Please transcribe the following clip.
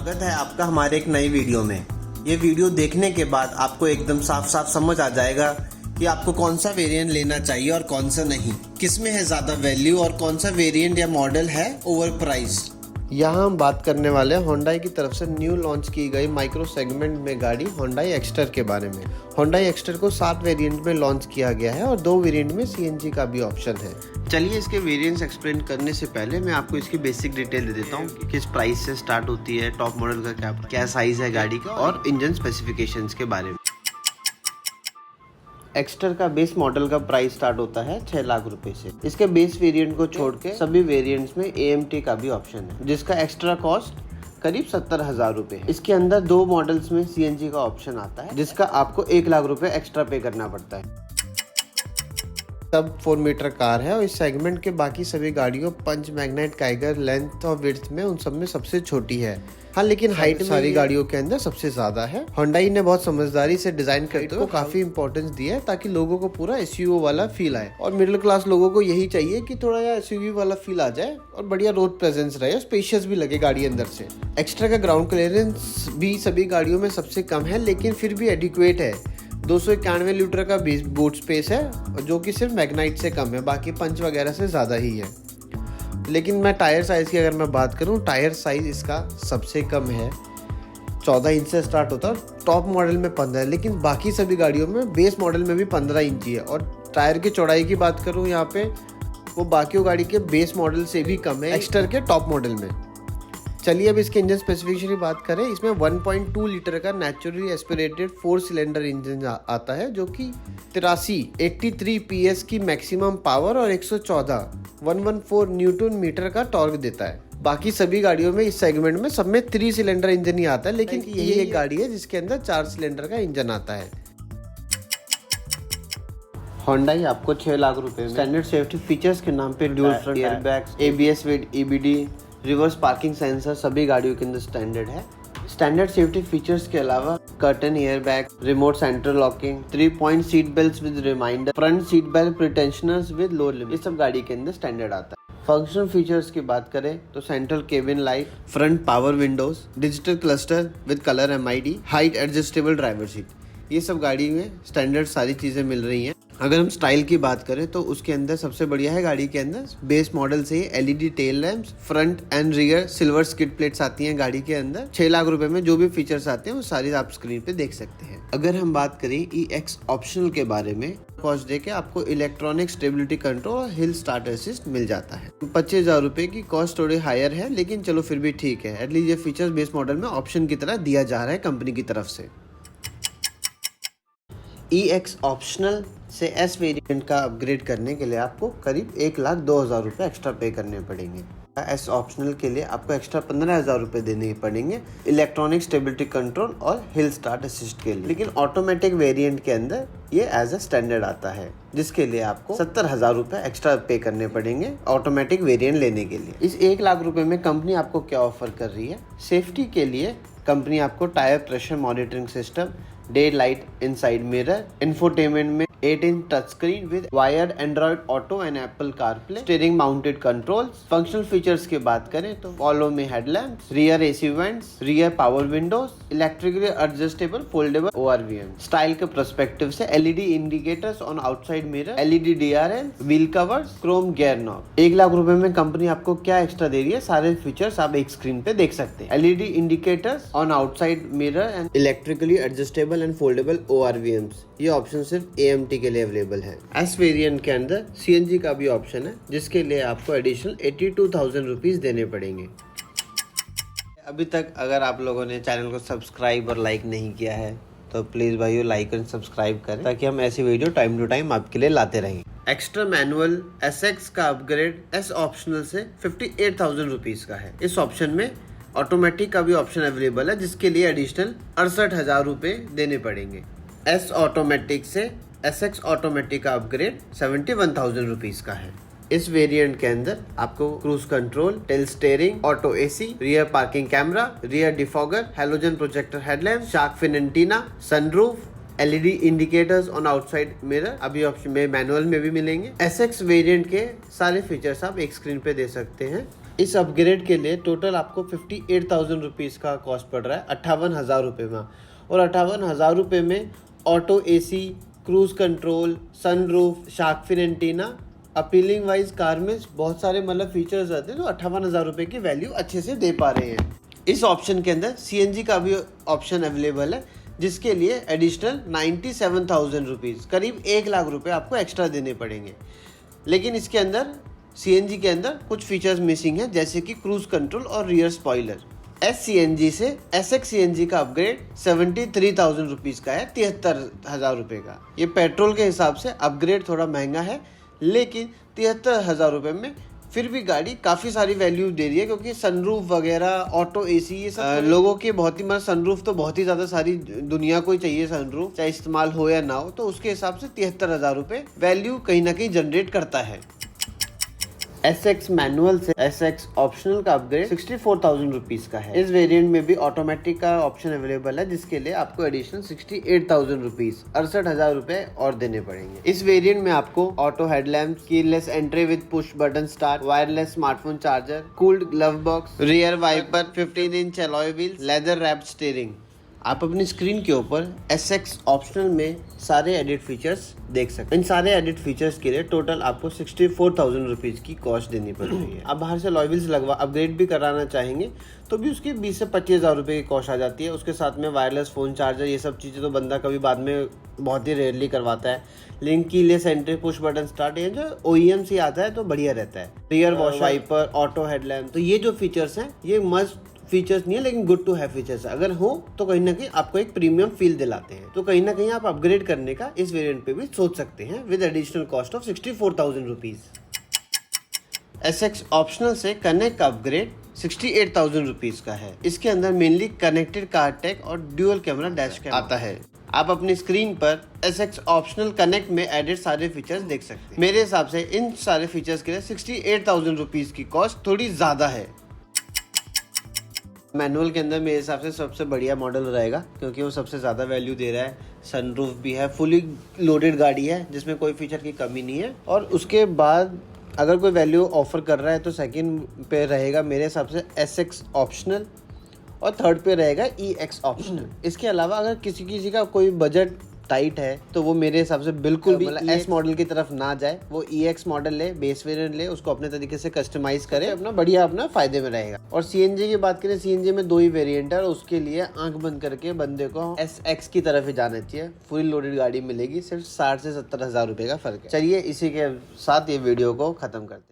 स्वागत है आपका हमारे एक नई वीडियो में। ये वीडियो देखने के बाद आपको एकदम साफ साफ समझ आ जाएगा कि आपको कौन सा वेरिएंट लेना चाहिए और कौन सा नहीं, किसमें है ज़्यादा वैल्यू और कौन सा वेरिएंट या मॉडल है ओवर प्राइस। यहाँ हम बात करने वाले हैं होंडाई की तरफ से न्यू लॉन्च की गई माइक्रो सेगमेंट में गाड़ी होंडाई एक्स्टर के बारे में। होंडाई एक्स्टर को 7 वेरिएंट में लॉन्च किया गया है और 2 वेरिएंट में सीएनजी का भी ऑप्शन है। चलिए इसके वेरिएंट्स एक्सप्लेन करने से पहले मैं आपको इसकी बेसिक डिटेल दे देता हूँ कि किस प्राइस से स्टार्ट होती है, टॉप मॉडल का क्या साइज है गाड़ी का और इंजन स्पेसिफिकेशंस के बारे में। एक्स्टर का बेस मॉडल का प्राइस स्टार्ट होता है 6 लाख रुपए से। इसके बेस वेरिएंट को छोड़ के सभी वेरिएंट्स में AMT का भी ऑप्शन है, जिसका एक्स्ट्रा कॉस्ट करीब 70,000 रुपए है। इसके अंदर 2 मॉडल्स में CNG का ऑप्शन आता है, जिसका आपको 1 लाख रुपए एक्स्ट्रा पे करना पड़ता है। सब 4 मीटर कार है और इस सेगमेंट के बाकी सभी गाड़ियों पंच, मैग्नेट, काइगर, लेंथ और विड्थ में उन सब में सबसे छोटी है। हाँ, लेकिन हाइट सारी गाड़ियों के अंदर सबसे ज्यादा है। होंडाई ने बहुत समझदारी से डिजाइन करते हुए काफी इंपॉर्टेंस दिया है ताकि लोगों को पूरा SUV वाला फील आए और मिडिल क्लास लोगों को यही चाहिए कि थोड़ा या SUV वाला फील आ जाए और बढ़िया रोड प्रेजेंस रहे, स्पेशियस भी लगे गाड़ी अंदर से। एक्स्ट्रा का ग्राउंड क्लियरेंस भी सभी गाड़ियों में सबसे कम है, लेकिन फिर भी एडिक्वेट है। 291 लीटर का बूट स्पेस है जो कि सिर्फ मैग्नाइट से कम है, बाकी पंच वगैरह से ज़्यादा ही है। लेकिन मैं टायर साइज़ की अगर मैं बात करूं, टायर साइज़ इसका सबसे कम है, 14 इंच से स्टार्ट होता है, टॉप मॉडल में 15 है, लेकिन बाकी सभी गाड़ियों में बेस मॉडल में भी 15 इंच ही है। और टायर की चौड़ाई की बात करूँ यहाँ पे, वो बाकी गाड़ी के बेस मॉडल से भी कम है एक्स्टर के टॉप मॉडल में। चलिए अब इसके इंजन स्पेसिफिकेशन की बात करें। इसमें 1.2 लीटर का नेचुरली एस्पिरेटेड 4 सिलेंडर इंजन आता है, जो कि 83 PS की मैक्सिमम पावर और 114 न्यूटन मीटर का टॉर्क देता है। बाकी सभी गाड़ियों में इस सेगमेंट में सब में 3 सिलेंडर इंजन ही आता है, लेकिन यही एक गाड़ी है जिसके अंदर 4 सिलेंडर का इंजन आता है। होंडाई आपको 6 लाख रुपए में स्टैंडर्ड सेफ्टी फीचर्स के नाम पे dual front airbags, ABS with EBD, reverse parking sensor सभी गाड़ियों के अंदर स्टैंडर्ड है। स्टैंडर्ड सेफ्टी फीचर्स के अलावा curtain airbag, remote central locking, 3 point seat belt with reminder, front seat belt pretensioners with low limit, ये सब गाड़ी के अंदर स्टैंडर्ड आता है। फंक्शनल फीचर्स की बात करें तो central cabin light, front power Windows, digital cluster with colour MID, height adjustable driver seat, ये सब गाड़ी में स्टैंडर्ड सारी चीजें मिल रही हैं। अगर हम स्टाइल की बात करें तो उसके अंदर सबसे बढ़िया है गाड़ी के अंदर बेस मॉडल से ही LED tail lamps, front end rear silver skid plates आती हैं गाड़ी के अंदर। 6 लाख रुपए में जो भी फीचर्स आते हैं वो सारी आप स्क्रीन पे देख सकते हैं। अगर हम बात करें EX ऑप्शनल के बारे में, कॉस्ट दे के आपको इलेक्ट्रॉनिक स्टेबिलिटी कंट्रोल और हिल स्टार्ट असिस्ट मिल जाता है। 25,000 रुपए की कॉस्ट थोड़ी हायर है, लेकिन चलो फिर भी ठीक है, एटलीस्ट ये फीचर्स बेस मॉडल में ऑप्शन की तरह दिया जा रहा है कंपनी की तरफ से। EX ऑप्शनल से S वेरिएंट का अपग्रेड करने के लिए आपको करीब 1,02,000 रुपए एक्स्ट्रा पे करने पड़ेंगे। S ऑप्शनल के लिए आपको एक्स्ट्रा 15,000 रुपए देने पड़ेंगे इलेक्ट्रॉनिक स्टेबिलिटी कंट्रोल और हिल स्टार्ट असिस्ट के लिए। लेकिन ऑटोमेटिक वेरिएंट के अंदर ये एज अ स्टैंडर्ड आता है, जिसके लिए आपको 70,000 रुपए एक्स्ट्रा पे करने पड़ेंगे ऑटोमेटिक वेरिएंट लेने के लिए। इस 1 लाख रुपए में कंपनी आपको क्या ऑफर कर रही है? सेफ्टी के लिए कंपनी आपको tyre pressure monitoring system, day light inside mirror, infotainment में 8 inch touch screen with wired Android auto and Apple CarPlay, steering mounted controls. Functional features की बात करें तो फॉलो में headlamps, rear AC vents, rear power Windows, electrically adjustable foldable ORVM। Style के perspective से LED indicators on outside mirror, LED DRL, wheel covers, Chrome gear knob. 1 lakh रुपए में company आपको क्या एक्स्ट्रा दे रही है, सारे फीचर्स आप एक स्क्रीन पे देख सकते हैं। LED indicators on outside mirror and electrically adjustable and foldable ORVMs, ये ऑप्शन सिर्फ AMT के लिए अवेलेबल है। S वेरिएंट के अंदर CNG का भी ऑप्शन है, जिसके लिए आपको एडिशनल 82,000 रुपीज देने पड़ेंगे। अभी तक अगर आप लोगों ने चैनल को सब्सक्राइब और लाइक नहीं किया है तो प्लीज भाइयों लाइक और सब्सक्राइब करें, ताकि हम ऐसी वीडियो टाइम टू टाइम आपके लिए लाते रहें। एक्स्ट्रा मैनुअल SX का अपग्रेड S ऑप्शनल से 58,000 रुपीज का है। इस ऑप्शन में ऑटोमेटिक का भी ऑप्शन अवेलेबल है, जिसके लिए एडिशनल 68,000 रुपए देने पड़ेंगे। S ऑटोमेटिक से SX ऑटोमेटिक का अपग्रेड 71,000 रुपीज का है। इस वेरिएंट के अंदर आपको cruise control, tilt steering, auto AC, rear parking camera, rear defogger, halogen projector headlamp, shark fin antenna, sunroof, LED indicators on outside mirror अभी ऑप्शन में मैनुअल में भी मिलेंगे। SX वेरिएंट के सारे फीचर्स आप एक स्क्रीन पे दे सकते हैं। इस अपग्रेड के लिए टोटल आपको 58,000 रुपीज़ का कॉस्ट पड़ रहा है 58,000 रुपये में। और 58,000 रुपये में auto AC, cruise control, sunroof, shark fin antenna, appealing wise car में बहुत सारे मतलब फीचर्स आते हैं, तो 58,000 रुपये की वैल्यू अच्छे से दे पा रहे हैं। इस ऑप्शन के अंदर CNG का भी ऑप्शन अवेलेबल है, जिसके लिए एडिशनल 97,000 रुपीज़, करीब 1 लाख रुपए आपको एक्स्ट्रा देने पड़ेंगे। लेकिन इसके अंदर CNG के अंदर कुछ फीचर्स मिसिंग है, जैसे कि क्रूज कंट्रोल और रियर स्पॉइलर। SCNG से SX CNG का अपग्रेड 73,000 रुपीज़ का है, 73,000 रुपये का। ये पेट्रोल के हिसाब से अपग्रेड थोड़ा महंगा है, लेकिन 73,000 रुपये में फिर भी गाड़ी काफ़ी सारी वैल्यू दे रही है, क्योंकि सनरूफ वगैरह, ऑटो AC, ये सब लोगों के बहुत ही मतलब सनरूफ तो बहुत ही ज़्यादा सारी दुनिया को ही चाहिए सनरूफ, चाहे इस्तेमाल हो या ना हो, तो उसके हिसाब से 73,000 रुपये वैल्यू कहीं ना कहीं जनरेट करता है। SX मैनुअल से SX ऑप्शनल का अपग्रेड 64,000 रुपीज़ का है। इस वेरिएंट में भी ऑटोमेटिक का ऑप्शन अवेलेबल है, जिसके लिए आपको एडिशनल 68,000 रुपीज़, 68,000 रुपए और देने पड़ेंगे। इस वेरिएंट में आपको auto headlamp, keyless entry with push button start, wireless smartphone charger, cooled glove box, rear wiper, 15 inch alloy wheels, leather wrapped steering. आप अपनी स्क्रीन के ऊपर SX ऑप्शनल में सारे एडिट फीचर्स देख सकते हैं। इन सारे एडिट फीचर्स के लिए टोटल आपको 64,000 रुपीज़ की कॉस्ट देनी पड़ रही है। आप बाहर से अलॉय व्हील्स अपग्रेड भी कराना चाहेंगे तो भी उसकी 20 से 25,000 रुपये की कॉस्ट आ जाती है। उसके साथ में वायरलेस फ़ोन चार्जर, ये सब चीज़ें तो बंदा कभी बाद में बहुत ही रेयरली करवाता है। Link keyless entry, push button start, ये जो OEM से आता है तो बढ़िया रहता है। Rear wash wiper, auto headlamp, तो ये जो फीचर्स हैं ये मस्ट फीचर्स नहीं है, लेकिन गुड टू हैव फीचर्स है। अगर हो तो कहीं ना कहीं आपको एक प्रीमियम फील दिलाते हैं, तो कहीं ना कहीं आप अपग्रेड करने का इस वेरिएंट पे भी सोच सकते हैं with additional cost of 64,000 rupees. SX optional से कनेक्ट का अपग्रेड 68,000 रुपीज़ का है। इसके अंदर मेनली कनेक्टेड कार टैग और ड्यूअल कैमरा डैश कैम आता है। आप अपनी स्क्रीन पर SX ऑप्शनल कनेक्ट में एडेड सारे फीचर्स देख सकते हैं। मेरे हिसाब से इन सारे फीचर्स के लिए 68,000 रुपीज़ की कॉस्ट थोड़ी ज़्यादा है। मैनुअल के अंदर मेरे हिसाब से सबसे बढ़िया मॉडल रहेगा, क्योंकि वो सबसे ज़्यादा वैल्यू दे रहा है। सनरूफ भी है, फुली लोडेड गाड़ी है जिसमें कोई फीचर की कमी नहीं है। और उसके बाद अगर कोई वैल्यू ऑफर कर रहा है तो सेकंड पे रहेगा मेरे हिसाब से SX ऑप्शनल, और थर्ड पे रहेगा EX ऑप्शनल। इसके अलावा अगर किसी का कोई बजट टाइट है तो वो मेरे हिसाब से बिल्कुल भी S मॉडल की तरफ ना जाए, वो EX मॉडल ले, बेस वेरिएंट ले, उसको अपने तरीके से कस्टमाइज करे, अपना बढ़िया अपना फायदे में रहेगा। और CNG की बात करें, CNG में 2 ही वेरिएंट है, और उसके लिए आंख बंद करके बंदे को SX की तरफ ही जाना चाहिए। फुल लोडेड गाड़ी मिलेगी, सिर्फ 60 से 70,000 रुपए का फर्क है। चलिए इसी के साथ ये वीडियो को खत्म करते हैं।